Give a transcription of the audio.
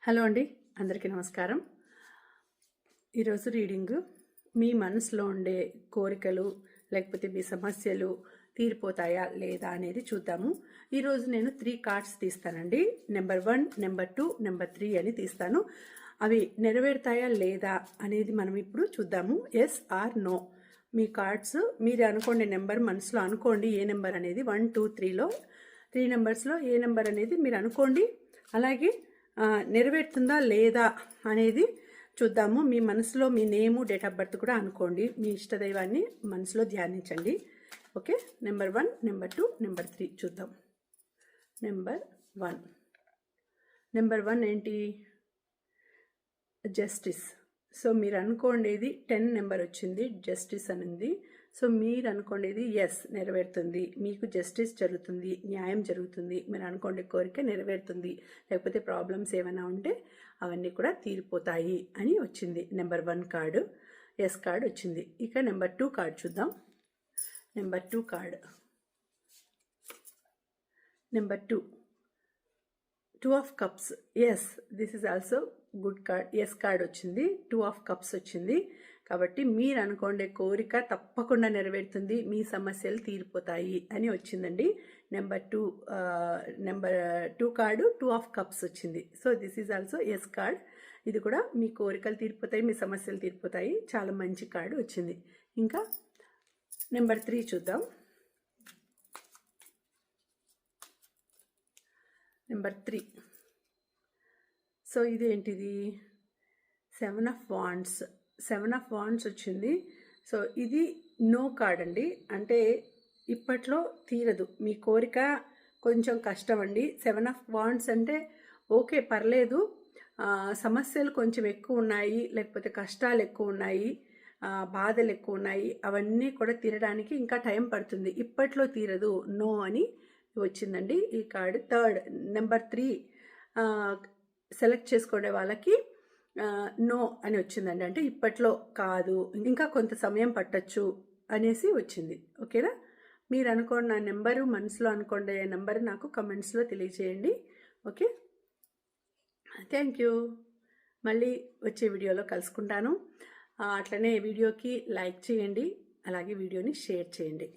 Hello అండి, అందరికీ నమస్కారం. ఈరోజు రీడింగ్ మీ మనసులో ఉండే కోరికలు లేకపోతే మీ సమస్యలు తీరిపోతాయా లేదా అనేది చూద్దాము. ఈరోజు నేను 3 కార్డ్స్ తీస్తానండి. నెంబర్ 1, నెంబర్ 2, నెంబర్ 3 అని తీస్తాను. అవి నెరవేరుతాయా లేదా అనేది మనం ఇప్పుడు చూద్దాము. Yes or no. మీ కార్డ్స్ మీరు అనుకోండి, నెంబర్ మనసులో అనుకోండి ఏ నెంబర్ అనేది. 1, 2, 3లో 3 నెంబర్స్లో ఏ నెంబర్ అనేది మీరు అనుకోండి. అలాగే నెరవేరుతుందా లేదా అనేది చూద్దాము. మీ మనసులో మీ నేము, డేట్ ఆఫ్ బర్త్ కూడా అనుకోండి. మీ ఇష్టదైవాన్ని మనసులో ధ్యానించండి. ఓకే, నెంబర్ 1, నెంబర్ 2, నెంబర్ 3 చూద్దాం. నెంబర్ 1 ఏంటి? జస్టిస్. సో మీరు అనుకోండేది 10 నెంబర్ వచ్చింది, జస్టిస్ అని ఉంది. సో మీరు అనుకోండేది ఎస్, నెరవేరుతుంది, మీకు జస్టిస్ జరుగుతుంది, న్యాయం జరుగుతుంది, మీరు అనుకోండి కోరిక నెరవేరుతుంది, లేకపోతే ప్రాబ్లమ్స్ ఏమైనా ఉంటే అవన్నీ కూడా తీరిపోతాయి అని వచ్చింది. నెంబర్ 1 కార్డు, ఎస్ కార్డ్ వచ్చింది. ఇక నెంబర్ 2 కార్డ్ చూద్దాం. Number 2 card, number 2 of cups. Yes, this is also good card. Yes card వచ్చింది, 2 ఆఫ్ కప్స్ వచ్చింది. కాబట్టి మీరు అనుకోండి కోరిక తప్పకుండా నెరవేరుతుంది, మీ సమస్యలు తీరిపోతాయి అని వచ్చిందండి. నెంబర్ 2 కార్డు 2 ఆఫ్ కప్స్ వచ్చింది. So this is also yes card. ఇది కూడా మీ కోరికలు తీరిపోతాయి, మీ సమస్యలు తీరిపోతాయి. చాలా మంచి కార్డు వచ్చింది. ఇంకా నెంబర్ 3 చూద్దాం. నెంబర్ 3. సో ఇదేంటిది? 7 ఆఫ్ వాండ్స్ వచ్చింది. సో ఇది నో కార్డ్ అండి. అంటే ఇప్పట్లో తీరదు మీ కోరిక, కొంచెం కష్టం అండి. 7 ఆఫ్ వాండ్స్ అంటే ఓకే, పర్లేదు, సమస్యలు కొంచెం ఎక్కువ ఉన్నాయి, లేకపోతే కష్టాలు ఎక్కువ ఉన్నాయి, బాధలు ఎక్కువ ఉన్నాయి, అవన్నీ కూడా తీరడానికి ఇంకా టైం పడుతుంది, ఇప్పట్లో తీరదు, నో అని వచ్చిందండి ఈ కార్డు. నెంబర్ 3 సెలెక్ట్ చేసుకునే వాళ్ళకి నో అని వచ్చిందండి. అంటే ఇప్పట్లో కాదు, ఇంకా కొంత సమయం పట్టచ్చు అనేసి వచ్చింది. ఓకేనా? మీరు అనుకోండి, నా నెంబరు మనసులో అనుకోండి నెంబర్ నాకు కమెంట్స్లో తెలియజేయండి. Okay, thank you. మళ్ళీ వచ్చే వీడియోలో కలుసుకుంటాను. అట్లనే వీడియోకి లైక్ చేయండి, అలాగే వీడియోని షేర్ చేయండి.